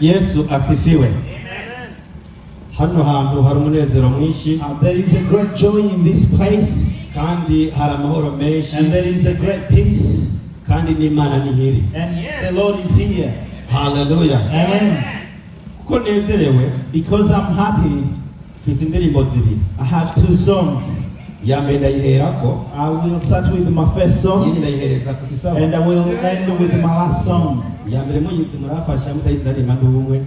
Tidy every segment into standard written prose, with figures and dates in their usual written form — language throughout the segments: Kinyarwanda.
Yesu asifiwe. Hano hantu hari umunezero mwinshi. There is a great joy in this place. Kandi hari amahoro menshi. And there is a great peace. Kandi n'Imana nihiri. And the Lord is here. Hallelujah. Amen. Kuko nezerewe. Because I'm happy. Mfise indirimbo zibiri. I have two songs. Ya mbere ndayiherako. I will start with my first song. Yindi ndayihereza ku sisawa. And I will end with my last song. Ya mbere muyite murafasha mutayizina ndimanda ubumwe.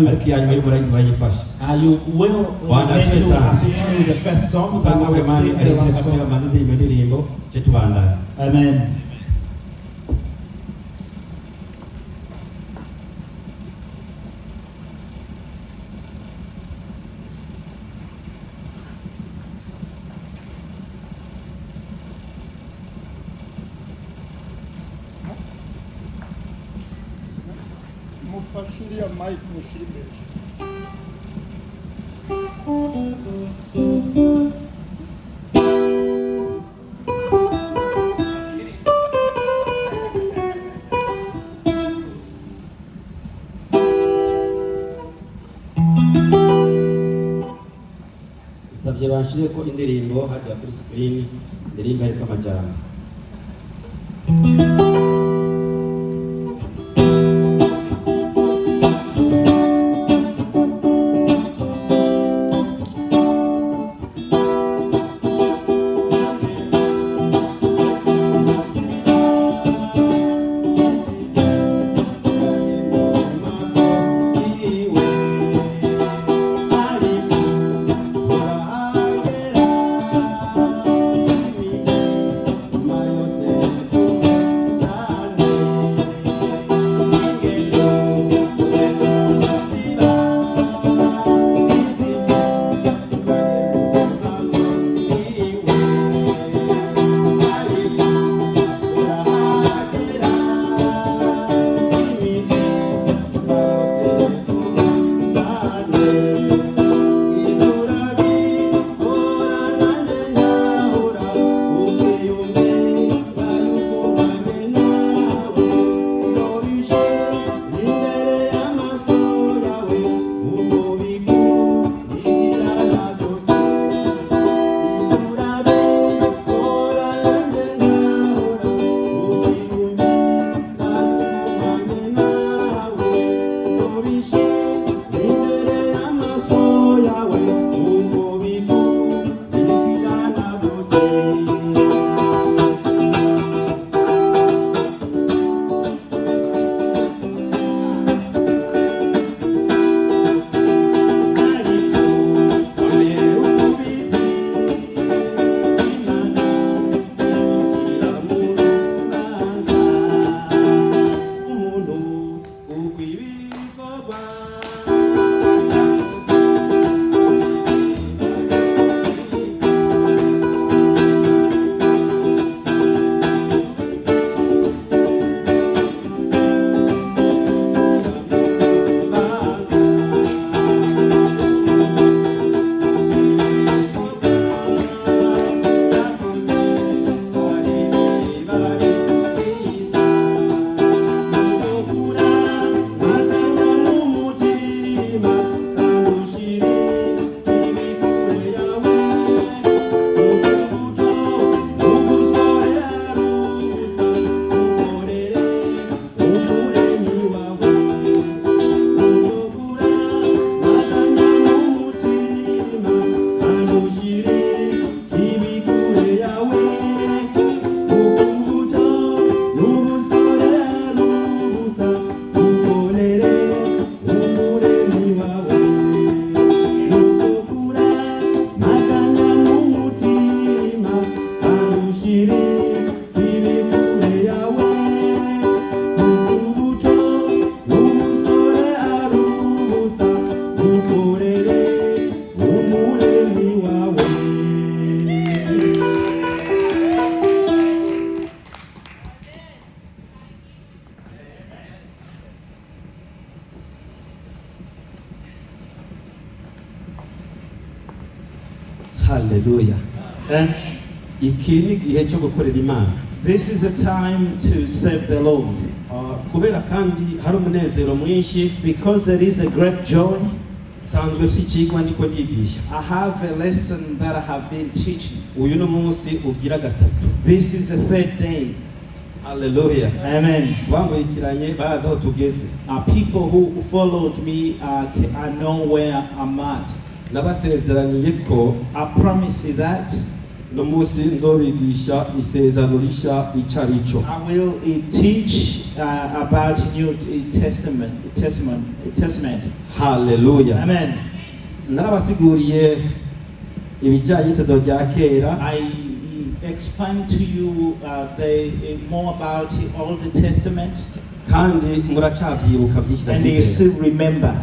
Ariko ya nyuma y'umurayizina murayifasha. You will assist me with the first song, and I will sing the last song. Amen. Mufashiria Mike Mushirimeshi. Savye bashire ko indirimbo hajya kuri screen indirimbo ariko amajambo. Hallelujah. Iki ni igihe cyo gukorera Imana. This is a time to serve the Lord. kubera kandi hari umunezero mwinshi, because there is a great joy, nsanzwe si ikigwa ndiko ndigisha. I have a lesson that I have been teaching. Uyu ni umunsi ugira gatatu. This is the third day. Hallelujah. Amen. Bamurikiranye bazi aho tugeze. People who followed me I know where I'm at. Nabasezeraniye ko I promise you that no munsi nzobigisha isezerano rishya icarico. I will teach about New Testament. Hallelujah. Amen. Narabasiguriye ibijyanye n'isezerano rya kera. I explain to you more about the Old Testament, kandi muracavyibuka byinshi and you still remember,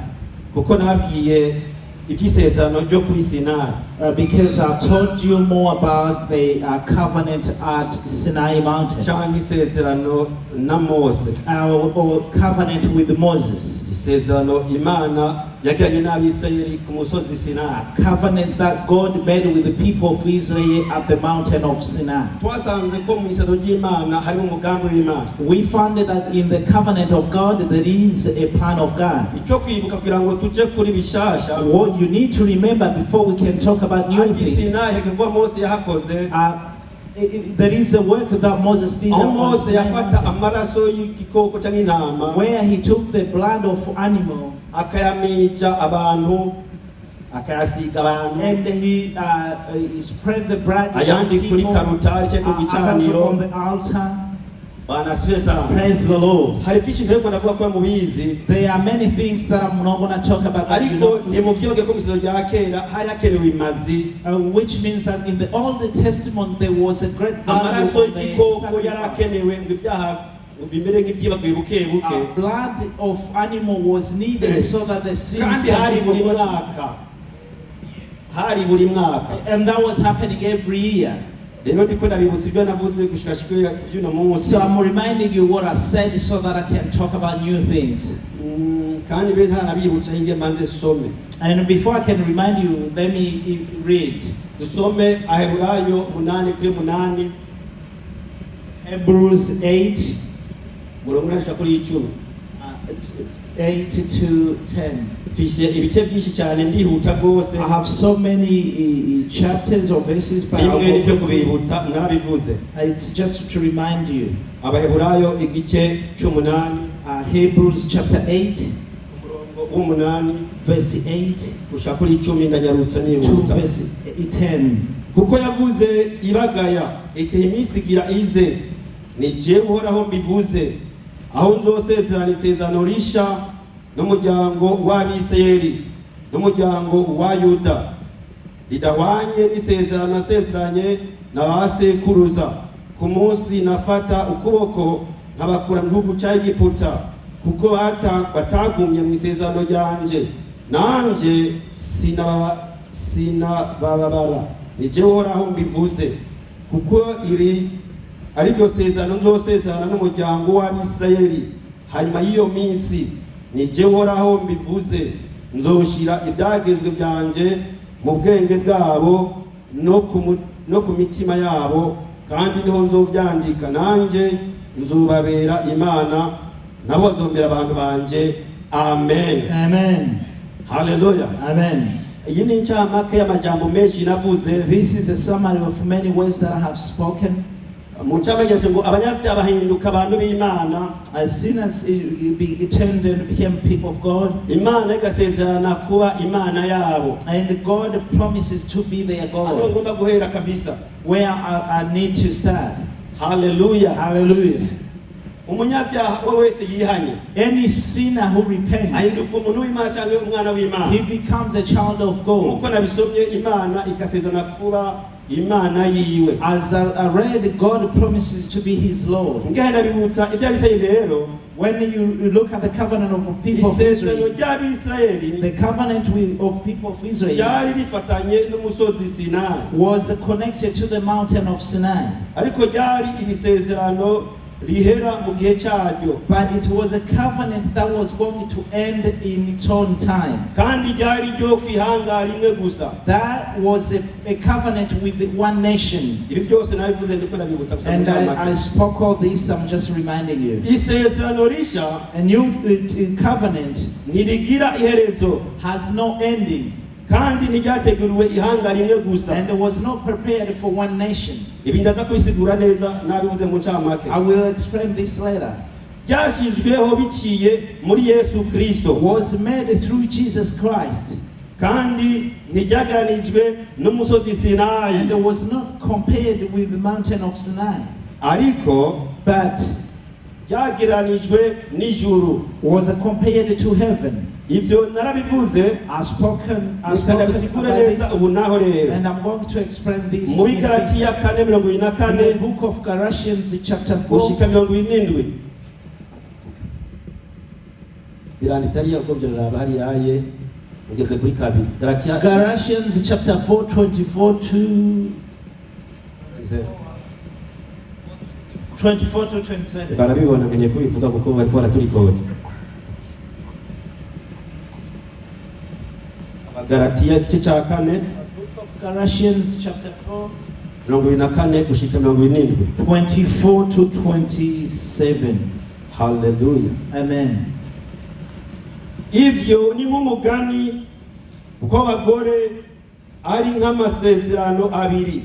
kuko nabwiye iby'isezerano ryo kuri Sinai, because I told you more about the covenant at Sinai Mountain, cyangwa isezerano na Mose, or covenant with Moses, isezerano Imana yagiranye n'Abisirayeli ku musozi Sinai, covenant that God made with the people of Israel at the mountain of Sinai. twasanze ko mu isezerano ry'Imana harimo umugambi w'Imana. We found that in the covenant of God there is a plan of God. Icyo kwibuka kugira ngo tuje kuri bishasha, What you need to remember before we can talk about new things, Sinai hegwa Mose yahakoze, there is a work that Moses did aho on Mose Sinai yafata Mountain, amaraso y'igikoko cyangwa intama where he took the blood of animal akayamica abantu, akayasiga abantu, and he spread the blood on ayandi kuri people, karutari cyangwa ku others gicaniro. on the altar. Banasifiwe sana. Praise the Lord. Hari byinshi ntego navuga ko mubizi, There are many things that I'm not going to talk about, but you ariko know, ni mu byibuke ko mu isezerano rya kera hari hakenewe imazi, which means that in the Old Testament there was a great value amaraso on the y'igikoko yari sacrifice. akenewe ngo ibyaha bimere nk'ibyibagiwe buke buke, Blood of animal was needed so that the sins kandi hari can be buri forgiven. mwaka, hari buri mwaka. And that was happening every year. Rero ndiko ndabibutsa ibyo navuze gushikashika y'uno munsi, So I'm reminding you what I said so that I can talk about new things. kandi be ntaranabibutsa hinge manze some. And before I can remind you, let me read Dusome Aheburayo 8:8, Hebrews 8, murongo nashaka kuri 10. 8 to 10. Mfise ibice byinshi cyane ndihuta rwose, I have so many chapters or verses, but bimwe nibyo I'll go quickly. kubibutsa narabivuze. It's just to remind you. Abaheburayo igice 8 Hebrews chapter 8, umurongo w'8 verse 8 gushaka kuri 10 ndanyarutsa to nihuta. verse 10. Kuko yavuze ibagaya ite iminsi igira ize, ni jewe uhoraho mbivuze, aho nzosezerana isezerano risha n'umuryango w'Abisirayeli n'umuryango wa Yuda, ridahwanye n'isezerano nasezeranye na ba sekuruza ku munsi nafata ukuboko nkabakura mu gihugu cya Egiputa, kuko batagumye mu isezerano ryanje, nanje sinababara, ni jewe uhoraho mbivuze. Kuko iri ari ryo sezerano nzosezerana n'umuryango w'Abisirayeli hanyuma y'iyo minsi, ni jewe uhoraho mbivuze, nzoshira ibyagezwe byanje mu bwenge bwabo no ku mitima yabo, kandi niho nzovyandika, nanje nzobabera Imana, nabo bazombera abantu banje. Amen. Amen. Hallelujah. Amen. Iyi ni incamake y'amajambo menshi navuze. This is a summary of many words that I have spoken. Mu ncamake ngo abanyabyaha bahinduka abantu b'Imana, As soon as it turned and became people of God, Imana igasezerana kuba Imana yabo. and God promises to be their Aho God, ngomba guhera kabisa. where I need to start. Hallelujah. Hallelujah. Umunyabyaha we wese yihanye Any sinner who repents, ahinduka umuntu w'Imana cyangwa umwana w'Imana. he becomes a child of God. Nk'uko nabisomye, Imana ikasezerana kuba Imana yiwe. As I read, God promises to be his Lord. Ngahe nabibutsa iby'Abisirayeli rero, When you look at the covenant of the people of isezerano Israel, ry'Abisirayeli the covenant of people of Israel ryari rifatanye n'umusozi Sinai, was connected to the mountain of Sinai. ariko ryari iri sezerano rihera mu gihe cyaryo, but it was a covenant that was going to end in its own time. kandi ryari ryo kwihangara rimwe gusa. That was a covenant with one nation. Ibi byose nabivuze ndiko ndabibutsa gusa mu And ncamake. I spoke all this, I'm just reminding you. Isezerano risha A new covenant ntirigira iherezo has no ending, kandi ntiryateguriwe ihanga rimwe gusa. and it was not prepared for one nation. Ibi ndaza kubisigura neza nabivuze mu ncamake. I will explain this later. Byashyizweho biciye muri Yesu Kristo, Was made through Jesus Christ, kandi ntiryagaranijwe n'umusozi Sinayi, and it was not compared with the mountain of Sinai, ariko but ryagereranijwe n'ijuru. was compared to heaven. Ibyo narabivuze, I've spoken ndabisigura about neza this, ubu naho rero. and I'm going to explain this Muri in Galatiya 4:24 the book of Galatians chapter 4. gushika 27 biranditse hariya ubwo byaraba hariya ye ugeze kuri kabiri. Galatiya Galatians chapter 4, 24 to 27. barabibona nkeneye kubivuga kuko bari baraturikode. Galatiya igice cya 4 Galatians chapter 4, 24 gushika 27. 24 to 27. Haleluya. Amen. Ivyo ni nk'umugani kuko abagore ari nk'amasezerano abiri.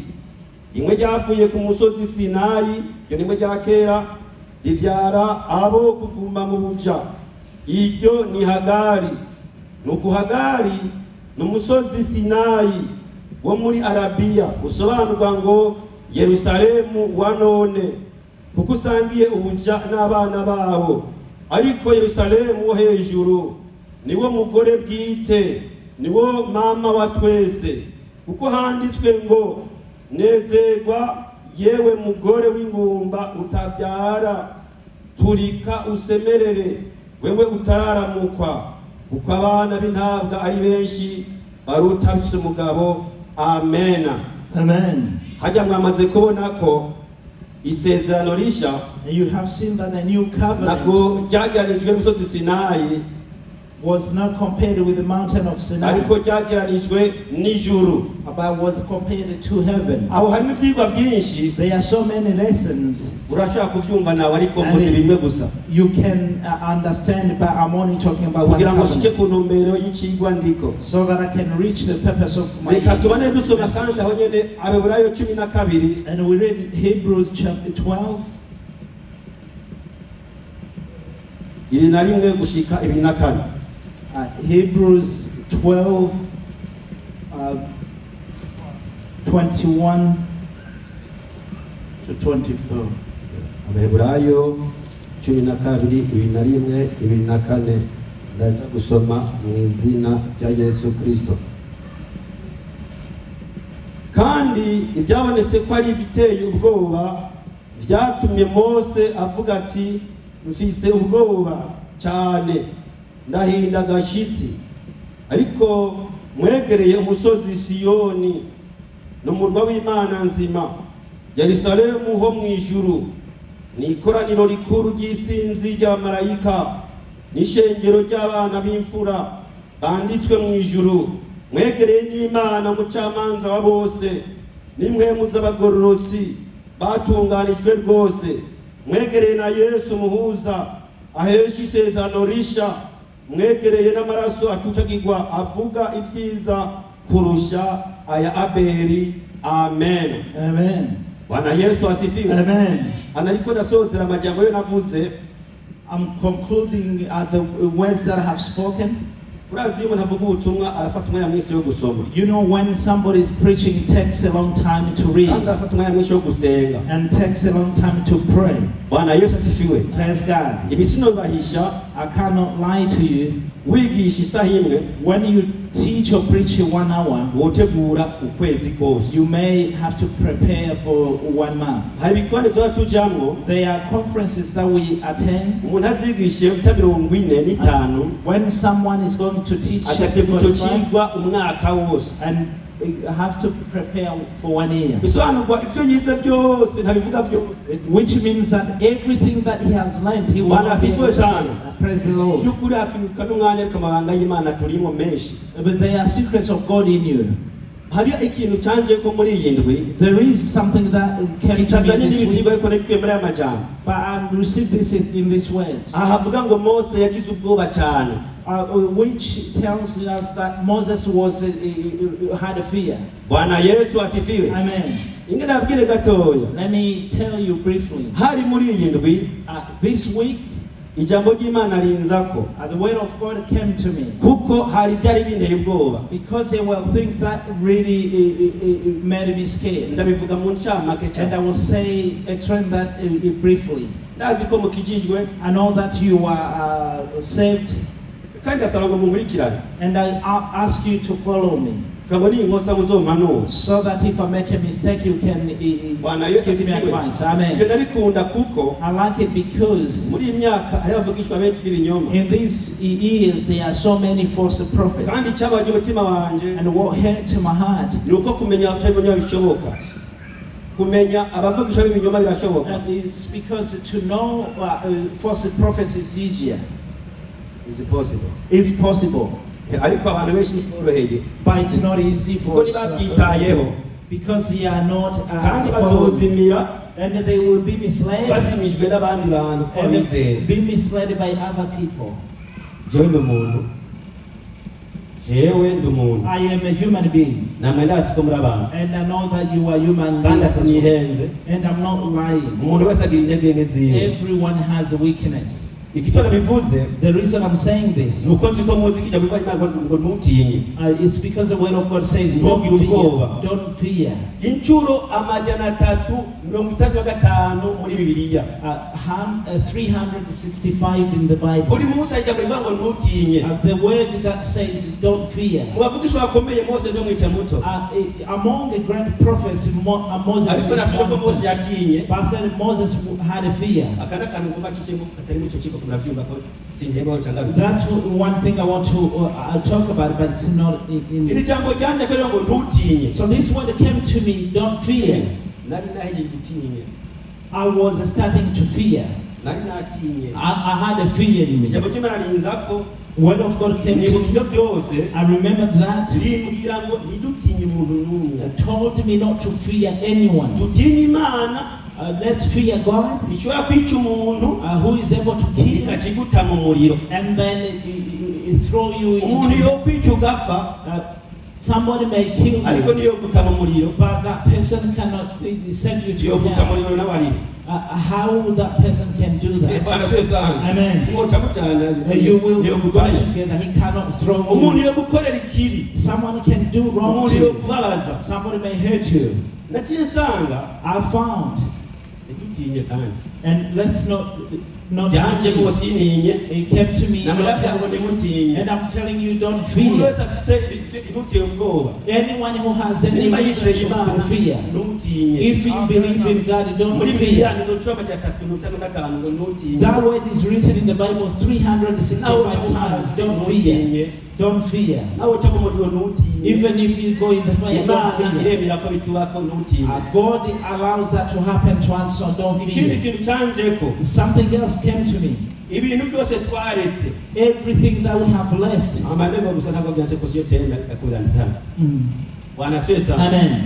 Rimwe ryavuye ku musozi Sinayi, iryo rimwe rya kera rivyara abo kuguma mu buja. Iryo ni Hagari. Nuko Hagari ni umusozi Sinayi wo muri Arabiya, usobanurwa ngo Yerusalemu wa none, kuko usangiye ubuja n'abana babo. Ariko Yerusalemu wo hejuru niwo mugore bwite, niwo mama wa twese, kuko handitswe ngo nezerwa yewe mugore w'ingumba utabyara, turika usemerere wewe utararamukwa, kuko abana b'intabwa ari benshi baruta bifite umugabo. Amena. Amen. Hajya mwamaze kubona ko isezerano risha And you have seen that the new covenant ntabwo ryagereranijwe n'umusozi Sinayi, was not compared with the mountain of Sinai, ariko ryagereranijwe n'ijuru. but was compared to heaven. Aho harimo ibyigwa byinshi There are so many lessons urashaka kubyumva nawe, ariko mvuze bimwe gusa you can understand, but I'm only talking about one kugira ngo shike covenant, ku ntumbero y'ikigwa ndiko. so that I can reach the purpose of my Reka tubane dusoma message. kandi aho nyene Abaheburayo 12 And we read Hebrews chapter 12, 21 gushika 24. Hebrews 12, 21 to 24. Abaheburayo 12 21 24. Ndaja gusoma mu izina rya Yesu Kristo. Kandi ibyabonetse ko ari biteye ubwoba byatumye Mose avuga ati mfise ubwoba cyane ndahinda gashitsi, ariko mwegereye umusozi Siyoni n'umurwa w'Imana nzima, Yerusalemu ho mu ijuru, ni ikoraniro rikuru ry'isinzi ry'abamarayika n'ishengero ry'abana b'imfura banditswe mu ijuru. Mwegereye n'Imana mucamanza wa bose, n'impwemu z'abagororotsi batunganijwe rwose. Mwegereye na Yesu muhuza ahesha isezerano risha. Mwegereye n'amaraso acucagirwa avuga ibyiza kurusha aya Abeli. Amen. Amen. Bwana Yesu asifiwe. Amen. Anariko ndasozera amajambo yo navuze. I'm concluding the words that I have spoken. Urazi iyo ntavuga ubutumwa arafata umwanya mwinshi yo gusoma, You know, when somebody is preaching, it takes a long time to kandi read arafata umwanya mwinshi yo gusenga. and takes a long time to pray. Bwana Yesu asifiwe. Praise God. Ibi sinobahisha. I cannot lie to you. Wigisha isaha imwe When you teach or preach in 1 hour, wotegura ukwezi kose. you may have to prepare for 1 month. Hari ibikorane tuba tujamwo There are conferences that we attend. umuntu azigishe ta 45 When someone is going to teach agategura ico 45, cigwa umwaka wose. and have to prepare for 1 year. bisobanurwa ibyo yize byose ntabivuga byose. Which means that everything that he has learned, he will Bwana not be able to asifiwe say, sana. praise the Lord. by'ukuri hakibuka n'umwanya ariko amabanga y'Imana turimo menshi. But there are secrets of God in you. hari ikintu canje ko muri iyi ndwi There is something that came to me kitazanye this week, n'ibintu ariko nikuye muri aya majambo. but I received this in this words, aha havuga ngo Mose yagize ubwoba cyane. which tells us that Moses had a fear. Bwana Yesu asifiwe. Amen. ingene abwire gatoya. Let me tell you briefly. hari muri iyi ndwi This week, ijambo ry'Imana rinzako the word of God came to me. kuko hari byari binteye ubwoba. Because there were things that really made me scared. ndabivuga mu ncamake And I cyane. will explain that briefly. ndazi ko mukijijwe I know that you are saved, kandi asaba ngo munkurikirane. and I ask you to follow me, kabo ni inkosa muzompanura. so that if I make a mistake, you can Bwana Yesu give me asifiwe. advice. Ibyo Amen. ndabikunda kuko I like it because muri iyi myaka hari abavugishwa benshi b'ibinyoma. in these years there are so many false prophets. kandi cyabaye umutima wanje And what hurt to my heart, ni uko kumenya ibinyoma bishoboka. kumenya abavugishwa b'ibinyoma birashoboka. and it's because to know false prophets is easier. is possible. It's possible, ariko abantu benshi ntiboroheye but it's not easy kuko for ntibabyitayeho because they are not kandi followed, bazozimira and they will be misled bazimijwe n'abandi bantu ko bizeye. and be misled by other people. jewe ndi umuntu jewe ndi umuntu I am a human being, namwe ndazi ko muri abantu and I know that you are human kandi beings as well. asinihenze. And I'm not lying. umuntu wese agira intege nke ziwe. Everyone has a weakness. igitoro bivuze The reason I'm saying this, ni uko nzi ko muzi kijya biva Imana ngo ntutinye. it's because the word of God says, Don't don't fear, ubwoba. don't fear. inshuro 335 muri bibiliya 365 in the Bible. buri munsi ajya bivuga ngo ntutinye. The word that says, don't fear. mu bavugishwa bakomeye Mose ndio mwita muto. Among the great prophets, Moses ariko is navuga ko one. Mose yatinye. But I said Moses had a fear. akana kantu kuba kicemo katari mu cyo kiko kunavyumva ko sinjyewe cyangwa. That's one thing I want to talk about, but it's not iri in. jambo ryanje ko ngo ntutinye. So this word came to me, don't fear. nari naheje gutinye. I was starting to fear. nari natinye. I had a fear in me. ijambo ry'Imana rinzako Word of God came ni to mu me. byo byose I remember that. rimbwira ngo ntidutinye umuntu n'umwe. It told me not to fear anyone. dutinye Imana Let's fear God, ishobora kwica umuntu who is able to kill ikakiguta mu muriro. and then throw you umuntu into. yo kwica ugapfa Somebody may kill ariko you, niyo guta mu muriro. but that person cannot send you yo to guta mu hell. muriro n'abari. How that person can do that? Bwana sesanga. Amen. ngoca mutana. You will yo go guta. together. He cannot throw umuntu you. yo gukorera ikibi. Someone can do wrong to umuntu yo you. kubabaza. Somebody may hurt you. naciye nsanga I found, ntidutinye kandi and let's not byanje fear. rwose intinye. It came to me, namurabya ngo ntimutinye. and I'm telling you, don't umuntu fear. wese afise imuteye ubwoba. Anyone who has any niba yizeye reason Imana to fear, ntutinye. if you believe in God, don't muri fear. bibiliya nizocura amajya 355 ngo ntutinye. That word is written in the Bible 365 times. Don't fear. Don't fear. nawe uca mu muriro ntutinye. Even if you go in the fire, don't Imana fear. iremera ko bitubako ntutinye. God allows that to happen to us, so don't ikindi fear. kintu canjeko Something else came to me. ibintu byose twaretse. Everything that we have left. amaneko gusa ntabwo byanje ko siyo teme akurana sana. Bwana siwe sana. Amen.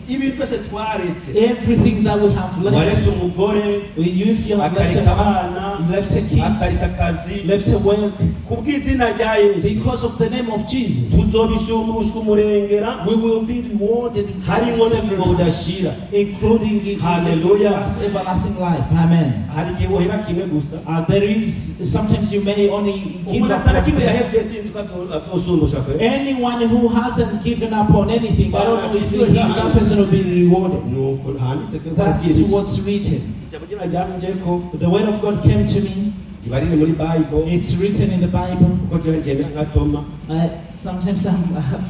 ibintu byose twaretse. Everything that we have left. waretse umugore, If you have left akareka a abana, man, left a kid, akareka akazi. left a work, kubw'izina rya Yesu because of the name of Jesus, tuzobishumushwa umurengera we will be rewarded harimo n'ubwo several times, budashira. including in Hallelujah. everlasting life. Amen. hari igihe wohera kimwe gusa. There is sometimes you may only give umuntu up. atara kimwe on- yahebye sinzi ko atosumbusha kwe. Anyone who hasn't given up on anything, I don't know if that person will be rewarded. nuko handitse ko That's what's written. ijambo ry'Imana ryanje ko The word of God came to me. iba riri muri Bible It's written in the Bible. kuko jewe ngenda nka Toma Sometimes I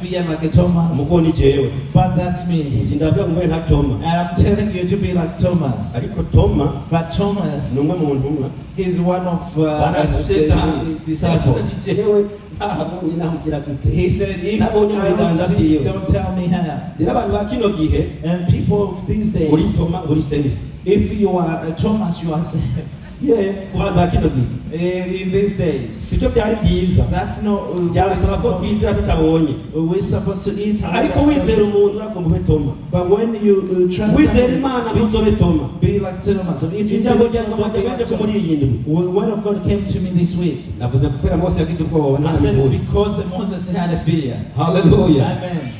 feel like a Thomas, mugo ni jewe but that's me. sindavuga ngo nka Toma And I'm telling you to be like Thomas. ariko Toma But Thomas ni umwe mu ntumwa is one of the disciples. jewe ntabonye nahugira gute He said, if I don't see, don't tell me how. rero abantu ba kino gihe And people of these uri days, Toma uri safe if you are a Thomas, you are safe. ye ku bantu ba kino gihe In these days, sibyo byari byiza that's not. byasaba ko twizera tutabonye We're supposed to eat. ariko wizera umuntu uragomba ube Toma But when you trust wizera somebody, Imana ntuzobe Toma be like Thomas. If you ijambo do, rya Toma ryaje ko muri iyi ndwi the word of God came to me this week. navuze kubera Mose yagize ubwoba I said ntabwo because Moses had a fear. haleluya Amen.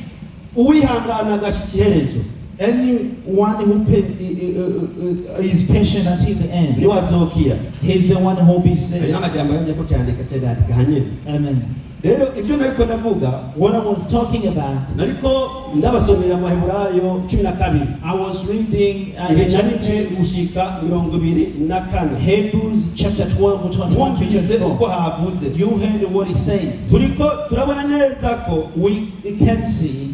uwihangana agashika iherezo Anyone who is patient until the end, niwe azokira he's the one who will be hari saved. n'amajambo yanjye ko cyandika cyandika hanyine Amen. rero ibyo nariko ndavuga What I was talking about, nariko ndabasomera mu Baheburayo 12 I was reading ibinyanice gushika 24 Hebrews chapter 12, 21 to twumvise uko 24. havuze You heard what it says. turiko turabona neza ko We can see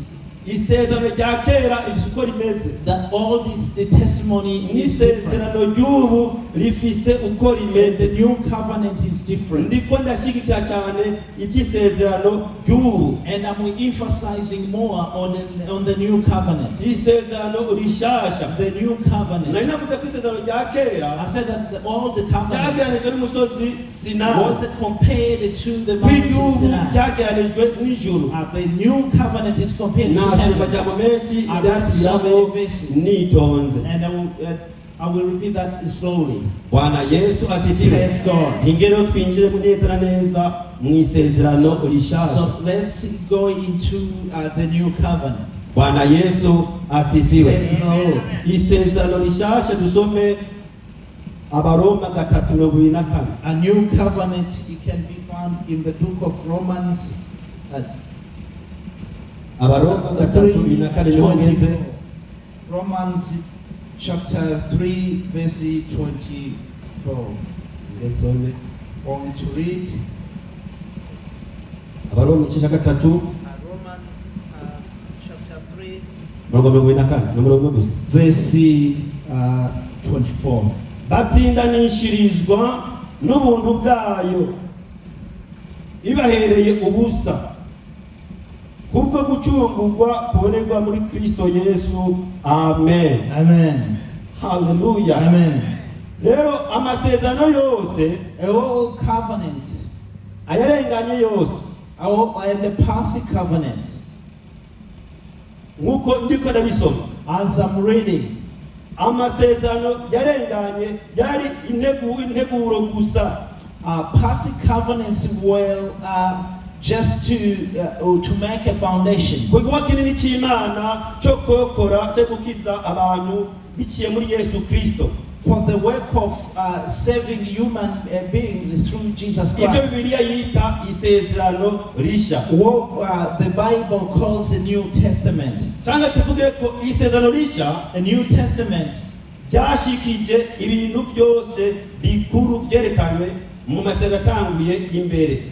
isezerano rya kera rifise uko rimeze that all this, the testimony is different. n'isezerano ry'ubu rifise uko The rimeze new covenant is different. ndiko ndashigikira cyane iby'isezerano ry'ubu And I'm emphasizing more on the new covenant. isezerano rishasha The new covenant. nari navuze ko isezerano rya kera I said that all the covenant ryageranijwe n'umusozi Sinayi wasn't compared to the ko mountain igihugu Sinai. ryageranijwe n'ijuru The new covenant is compared to nasoma heaven. amajambo menshi I read ibyasubiramo so many verses. nitonze And I will repeat that slowly. bwana yesu asifiwe Praise God. ingero twinjire mu neza na neza mu isezerano rishasha So let's go into the new covenant. bwana yesu asifiwe Praise the Lord. isezerano rishasha dusome abaroma 3:24 A new covenant, it can be found in the book of Romans abaroma 3:24 niho ngeze Romans chapter 3 verse 24. ngesome Want to read? abaroma igice cya gatatu Romans chapter 3 24 n'umurongo gusa verse 24. batsindanishirizwa n'ubuntu bwayo ibahereye ubusa kubwo gucungurwa kubonerwa muri Kristo Yesu amen Amen. haleluya Amen. rero amasezerano yose All covenants, ayarenganye yose all and the past covenants, nk'uko ndiko ndabisoma as I'm reading, amasezerano yarenganye yari integuro gusa past covenants were just to make a foundation kuko kinini cy'Imana cyo kokora cyo gukiza abantu biciye muri Yesu Kristo for the work of saving human beings through Jesus ibyo Christ. Bibiliya yita isezerano risha What the Bible calls the New Testament. cyangwa tuvuge ko isezerano risha The New Testament ryashikije ibintu byose bikuru byerekanwe mu masezerano atanguye imbere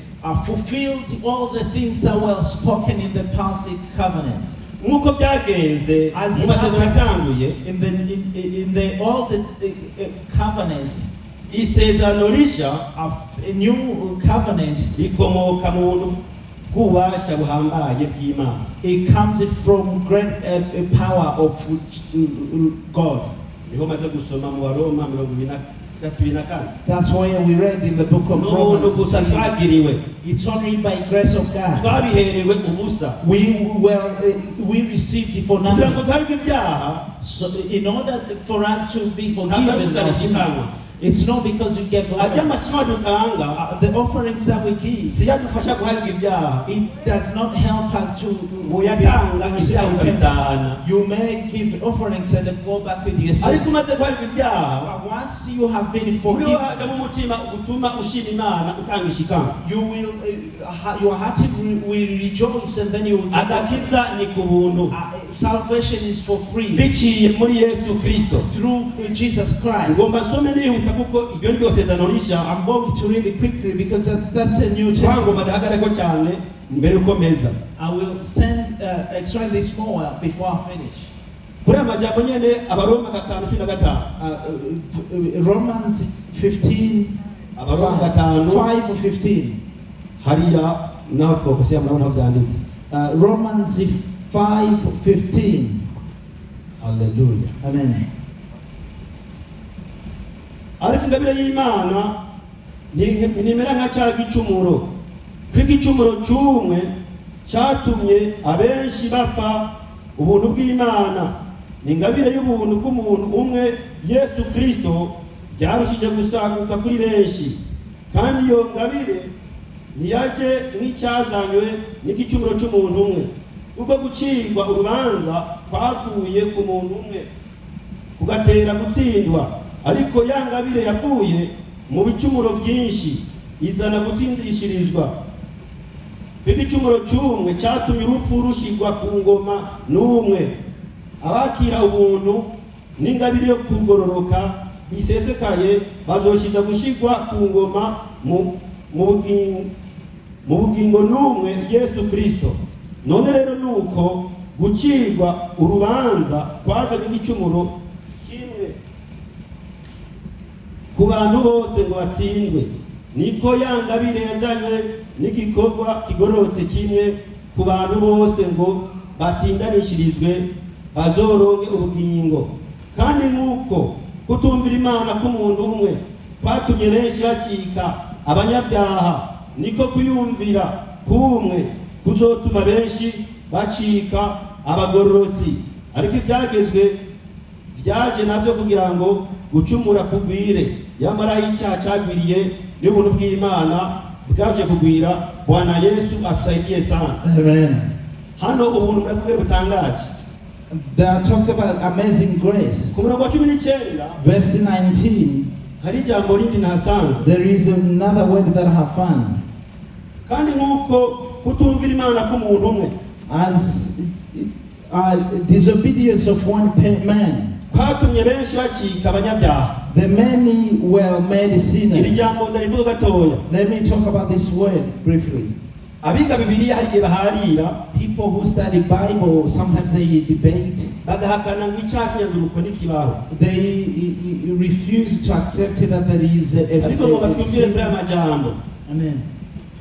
fulfilled all the things that were spoken in the past covenants. nk'uko byagenze As mu masezerano atanguye In the old covenants, isezerano risha a new covenant, rikomoka mu buntu bw'ububasha buhambaye bw'Imana it comes from great power of God. niho maze gusoma mu Baroma 23:4 That's why we read in the book of n'ubuntu Romans. gusa twagiriwe It's only by grace of God. twabiherewe ubusa We received it for kugira ngo nothing. duhabwe ibyaha So in order for us to be ntabwo forgiven our sins, tutabishikanywa it's not because we get ajya offering. amashimwe dutanga The offerings that we give, si yadufasha guhabwa ibyaha it does not help us to uyatanga receive ibyaha repentance. ukabitahana You may give offerings and then go back with your ariko sins. umaze guhabwa ibyaha But once you have been uriho forgiven, hajyamo umutima ugutuma ushima Imana utanga ishikama your heart will rejoice and then you will get agakiza ni ku buntu salvation is for free biciye muri Yesu Kristo through Jesus Christ. ngomba some nihuta kuko ibyo ni ryo sezerano rishya I'm going to read it quickly because that's a New ntabwo Testament. madahagareko cyane mbere uko meza I will explain this more before I finish. kuri aya majambo nyene abaroma 5:15 Romans 15, abaroma 5 or 15. hariya naho twokosea murabona aho byanditse. Romans 5:15. Haleluya. Amen. ariko ingabire y'Imana nimera nka cya gicumuro kw'igicumuro cy'umwe cyatumye abenshi bapfa. Ubuntu bw'Imana ni ingabire y'ubuntu bw'umuntu umwe Yesu Kristo byarushije gusaguka kuri benshi, kandi iyo ngabire ntiyaje nk'icyazanywe n'igicumuro cy'umuntu umwe, kuko gucirwa urubanza kwavuye ku muntu umwe kugatera gutsindwa, ariko ya ngabire yavuye mu bicumuro byinshi izana gutsindishirizwa. Igicumuro cy'umwe cyatumye urupfu rushigwa ku ngoma n'umwe, abakira ubuntu n'ingabire yo kugororoka isesekaye bazoshiza gushigwa ku ngoma mu bugingo n'umwe Yesu Kristo. None rero nuko gucirwa urubanza kwaje n'igicumuro kimwe ku bantu bose ngo batsindwe, niko ya ngabire yazanywe n'igikorwa kigororotse kimwe ku bantu bose ngo batindanishirizwe bazoronke ubugingo. Kandi nk'uko kutumvira Imana k'umuntu umwe kwatumye benshi bacika abanyabyaha, niko kuyumvira k'umwe kuzotuma benshi bacika abagororotsi. Ariko ibyagezwe byaje navyo kugira ngo gucumura kugwire, yamara icyaha cyagwiriye n'ubuntu bw'Imana bwaje kugwira. Bwana Yesu atusaidie sana. Amen. Hano ubuntu bwakubwira butangaje. They are talked about amazing grace. Ku murongo wa 19 Verse 19, hari ijambo rindi nahasanze. there is another word that I have found. Kandi nk'uko kutumvira Imana k'umuntu umwe As disobedience of one man, kwatumye benshi bacika abanyabyaha. the many were made Iri sinners. jambo ndarivuga gatoya. Let me talk about this word briefly. Abiga Bibiliya hari igihe baharira People who study Bible, sometimes they debate. bagahakana ngo icyaha cy'inyanduruko ntikibaho. They refuse to accept that there is Ariko ngo a batwumvire kuri aya sin. majambo. Amen.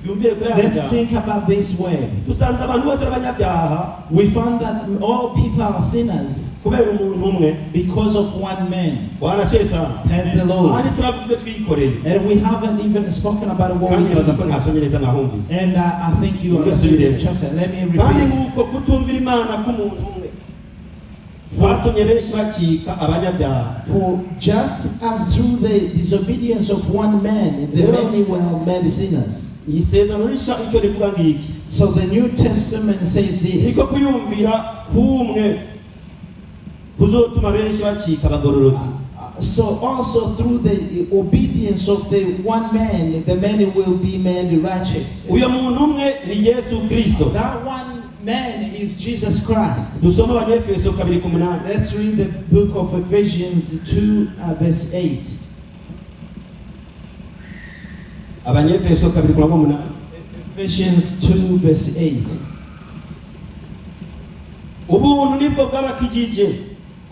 Twumvire kuri aya Let's majambo. think about this word. Dusanze abantu bose abanyabyaha We found that all people are sinners kubera umuntu umwe. because of one man. Bwana sesa. Praise the Lord. Kandi turavuga twikoreye. And we haven't even spoken about what Kandi we nibaza ko do. ntasonyereza nkahumvise. And I think you understand this chapter. Let me Kandi repeat. nk'uko kutumvira Imana k'umuntu umwe kwatumye benshi bacika abanyabyaha. For just as through the disobedience of one man, the many were made sinners. Iyi sezerano rishya icyo rivuga ngiki. So the New Testament says this. Niko kuyumvira k'umwe kuzotuma benshi bacika abagororotsi. So also through the obedience of the one man, the many will be made righteous. Uyo muntu umwe ni Yesu Kristo. That one man is Jesus Christ. Dusoma Abanyefeso 2:8. Let's read the book of Ephesians 2, verse 8. Abanyefeso 2:8. Ephesians 2, verse 8. Ubuntu nibwo bw'abakijije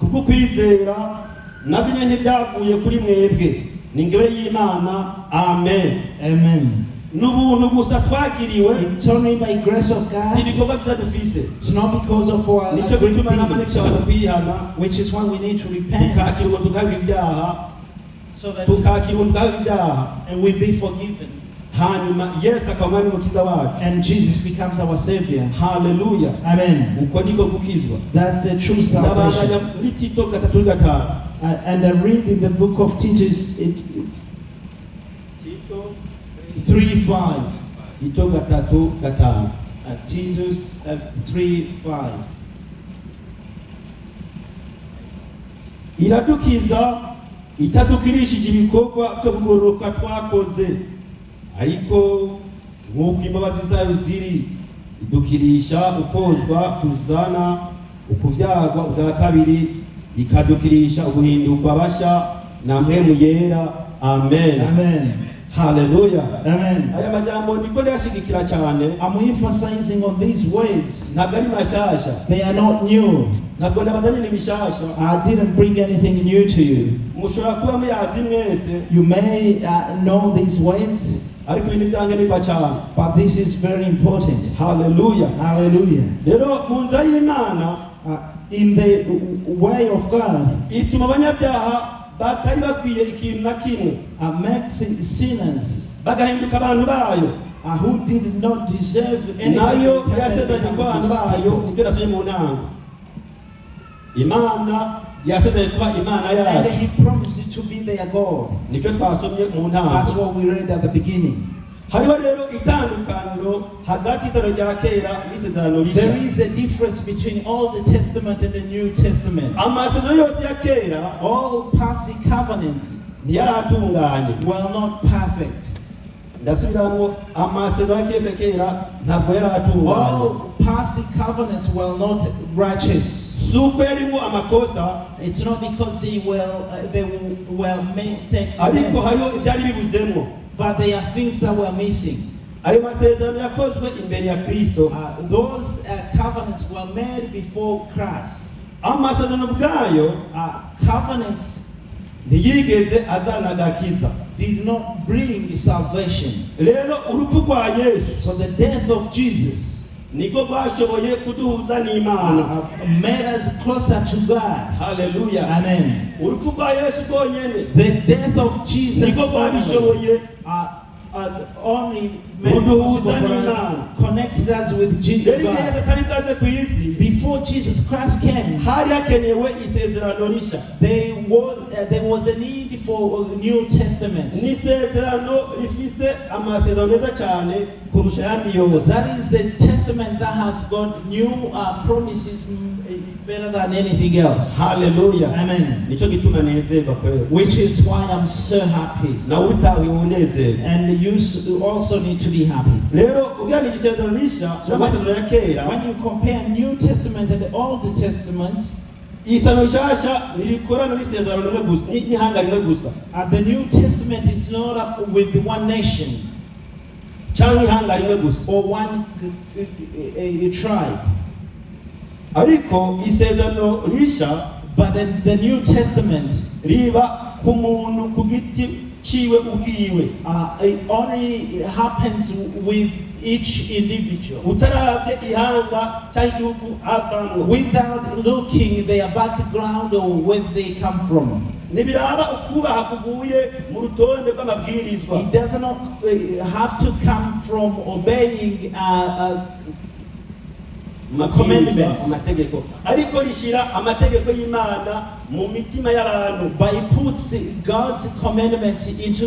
kubwo kwizera, nabyo nyine ntibyavuye kuri mwebwe, ni ingabire y'Imana. Amen. Amen. N'ubuntu gusa twagiriwe, It's only by grace of si God. ibikorwa byiza dufise. It's not because of our Nicyo good gituma n'amategeko deeds, abantu kwihana, which is why we need to repent tukakira ubuntu tugahabwa ibyaha, so that tukakira ubuntu tugahabwa ibyaha, and we be forgiven. hanyuma Yesu akaba umwami n'umukiza wacu. And Jesus becomes our Savior. Haleluya. Amen. Uko niko gukizwa. That's a true Ndabandanya salvation. muri Tito 3:5. And I read in the book of Titus Tito 3:5. Tito 3:5. Titus 3:5. Iradukiza itadukirishije ibikorwa byo kugororoka twakoze, ariko nk'uko imbabazi zayo ziri, idukirisha ukozwa kuzana ukuvyagwa ubwa kabiri, ikadukirisha uguhindurwa basha na mpwemu yera amen. Amen. Haleluya. Amen. Aya majambo ndiko ndashigikira cyane, I'm emphasizing on these words. ntabwo ari mashasha, They are not new. ntabwo ndabazanye ni bishasha. I didn't bring anything new to you. Mushobora kuba muyazi mwese, You may know these words, ariko ibintu byange niba cyane. but this is very important. Haleluya. Hallelujah. Rero mu nzira y'Imana In the way of God, ituma abanyabyaha batari bakwiye ikintu na kimwe makes sinners bagahinduka abantu bayo, who did not deserve anything. nayo yasezeranye ko abantu bayo. Nibyo nasomye mu ntango, Imana yasezeranye kuba Imana And yacu. He promised to be their God. Nibyo twasomye mu That's ntango. what we read at the beginning. Hariho rero itandukaniro hagati y'isezerano rya kera n'isezerano There rishya. is a difference between Old Testament and the New Testament. Amasezerano yose ya kera All past covenants ntiyaratunganye. were not perfect. Ndasubiramo, amasezerano ya kera ntabwo yaratunganye. All past covenants were not righteous. Si uko yarimo amakosa, It's not because they were mistakes, in ariko them, hariho ibyari bibuzemo. but there are things that were missing. Ayo masezerano yakozwe imbere ya Kristo. Those covenants were made before Christ. Amasezerano bwayo Covenants ntiyigeze azana agakiza. did not bring salvation. Rero urupfu rwa Yesu So the death of Jesus niko rwashoboye kuduhuza n'Imana. made us closer to God. Haleluya. Amen. Urupfu rwa Yesu rwonyene The death of Jesus niko only, rwabishoboye only made it possible for us, connected us with rero igihe Yesu God. atari bwaze ku isi, Before Jesus Christ came, hari hakenewe isezerano rishya. there was a need for a New Testament. N'isezerano rifise amasezerano meza cyane kurusha ayandi yose. That is a testament that has got new promises better than anything else. Haleluya. Amen. Nicyo gituma nezerwa kweli. Which is why I'm so happy. Nawe utawe unezerwa. And you also need to be happy. Rero uganira isezerano rishya n'amasezerano ya kera, When you compare New Testament and the Old Testament, isezerano rishasha ntirikorana n'isezerano rimwe gusa, n'ihanga rimwe gusa, the New Testament is not up with one nation cyangwa ihanga rimwe gusa. or one tribe. Ariko isezerano rishya But in the New Testament, riba ku muntu ku giti ciwe ubwiwe, it only happens with each individual utarabye ihanga cyangwa igihugu avamwo. without looking their background or where they come from. Ntibiraba ukubaha kuvuye mu rutonde rw'amabwirizwa. It does not have to come from obeying commandments, amategeko, ariko rishira amategeko y'Imana mu mitima y'abantu. but it puts God's commandments into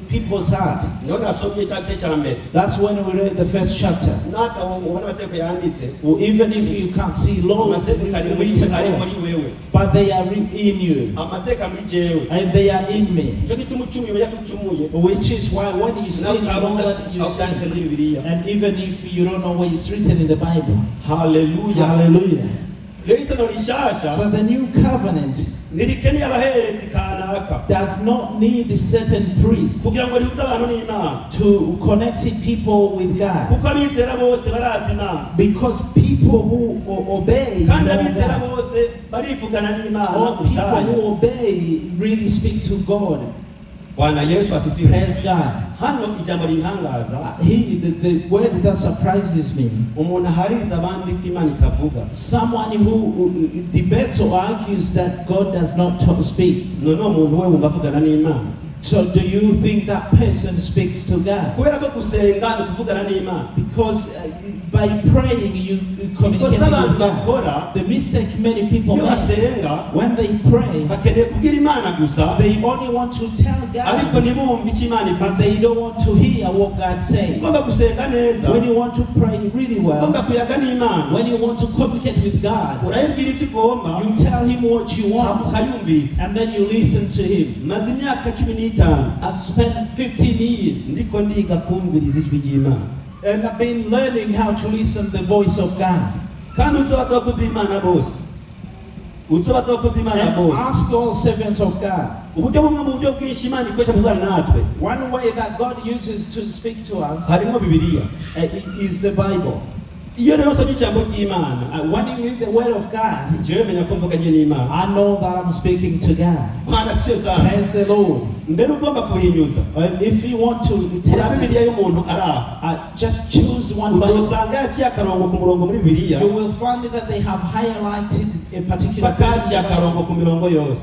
people's heart. Niho nasomye cya gice cya mbere. That's when we read the first chapter. Nata ubona amategeko yanditse, Or even if you can't see laws amategeko ari written muri there, wewe, but they are in you amategeko muri jewe. and they are in me. Nicyo gituma ucumuye umenya ko ucumuye, Which is why when you sin, you know that you byanditse sin. muri Bibiliya. And even if you don't know where it's written in the Bible. Haleluya. Hallelujah. Rero isezerano rishasha So the new covenant ntirikeneye abaherezi kanaka does not need certain priests kugira ngo rihuze abantu n'Imana, to connect people with God. kuko abizera bose barazi Imana, Because people who obey know kandi abizera God. bose barivugana n'Imana. All people who obey really speak to God. Bwana Yesu asifiwe. Praise God. Hano ijambo rintangaza, The word that surprises me. umuntu ahariza abandi ko Imana itavuga. Someone who debates or argues that God does not speak. None umuntu we wumva avugana n'Imana. So do you think that person speaks to God? Kubera ko gusenga ni ukuvugana n'Imana. Because by praying you communicate Because abantu with God. bakora, The mistake many people iyo make, basenga when they pray, bakeneye kubwira Imana gusa, they only want to tell ariko God, ntibumve icyo Imana but ivuze. they don't want to hear what God says. Ugomba gusenga neza, When you want to pray really ugomba well, kuyaga n'Imana, when you want to communicate with God, urayibwira ibyo ugomba, you tell Him what you want, ukayumviriza. and then you listen to Him. Maze imyaka 15 I've spent 15 years, ndiko ndiga kumviriza ijwi ry'Imana, and I've been learning how to listen to the voice of God. kandi uzobaza kuzi Imana bose uzobaza abakozi b'Imana and bose ask all servants of God. uburyo bumwe mu buryo bwinshi Imana ikoresha kuvugana natwe One way that God uses to speak to us harimo Bibiliya. is the Bible. Iyo rero usomye ijambo ry'Imana When you read the Word of God, jewe menya ko mvuganye n'Imana. I know that I'm speaking to God. Mwana siyo sana Praise the Lord. mbere ugomba kubihinyuza If you want to ura test Bibiliya it, y'umuntu ari aho just choose one Bible. uzosanga yaciye akarongo ku murongo muri Bibiliya You will find that they have highlighted a particular bakaciye person. akarongo ku mirongo yose.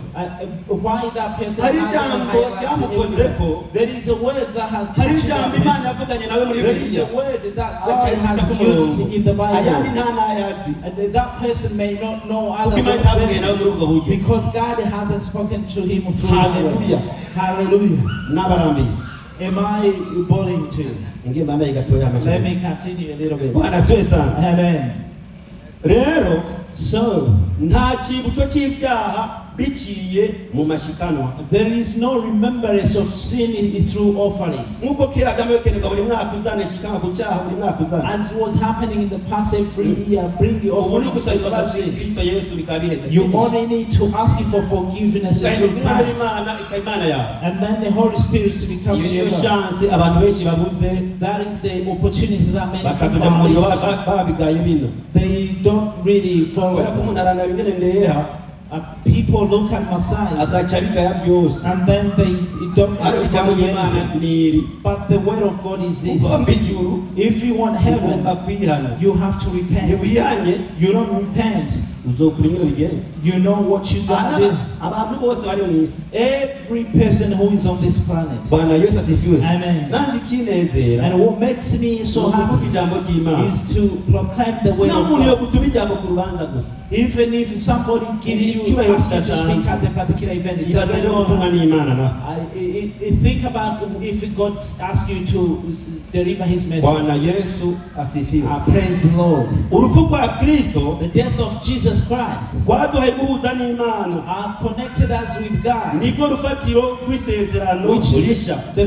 Why that person Hari has ijambo highlighted ryamukozeko, everywhere. There is a word that has hari touched ijambo that Imana person. yavuganye nawe muri There is Bibiliya a word that God akayita has ku used murongo in the ayandi Bible. nta n'ayazi And that person may not know other Kuko Imana itavuye nawe muri ubwo verses buryo. because God hasn't spoken to him through Hallelujah. that word. Hallelujah. n'abarambiye. Am I boring to you? Inge mbana igatoya Let amashyi. me continue a little bit. Bwana siwe sana. Amen. Rero So, nta kibuco cy'ibyaha biciye mu mashikanwa there is no remembrance of sin through offerings. nk'uko kera Kagame yokenerwa buri mwaka uzane shikanwa ku cyaha buri mwaka uzane. As was happening in the past every year, bring your Ubu ni offerings gusaba because of imbabazi sin. Kristo Yesu bikaba biheze. You only need to ask him for forgiveness and Ugahindura Imana repentance. y'Imana ikaba Imana yawe. And then the Holy Spirit becomes Iyo your niyo God. chance abantu benshi babuze That is the opportunity that many bakajuja mu muriro people babigaye bino. they don't really follow. Kubera ko umuntu arangara ingene ndeha People look at Messiah agaca bigaya byose. and then they don't Ariko ijambo follow ry'Imana anything. niri But the word of God is this. ugomba ijuru If you want heaven, ugomba kwihana. you have to repent. Ntiwihanye You don't repent, uzokura ingene bigenza. you know what you gotta do. Abantu bose bari mu isi Every person who is on this planet. Bwana Yesu asifiwe. Amen. Nanjye ikinezera And what makes me so kuvuga happy ijambo ry'Imana. is to proclaim the word Nta of muntu yo God. gutuma ijambo ku rubanza gusa. Even if somebody gives you, asks you to speak at a particular event, it's Ibaze rero gutumwa n'Imana na. think about if God asks you to deliver His message. Bwana Yesu asifiwe. Praise the Lord. Urupfu kwa Kristo The death of Jesus Christ rwaduhaye guhuza n'Imana. connected us with God, Niko rufatiro rw'isezerano which is rishya. the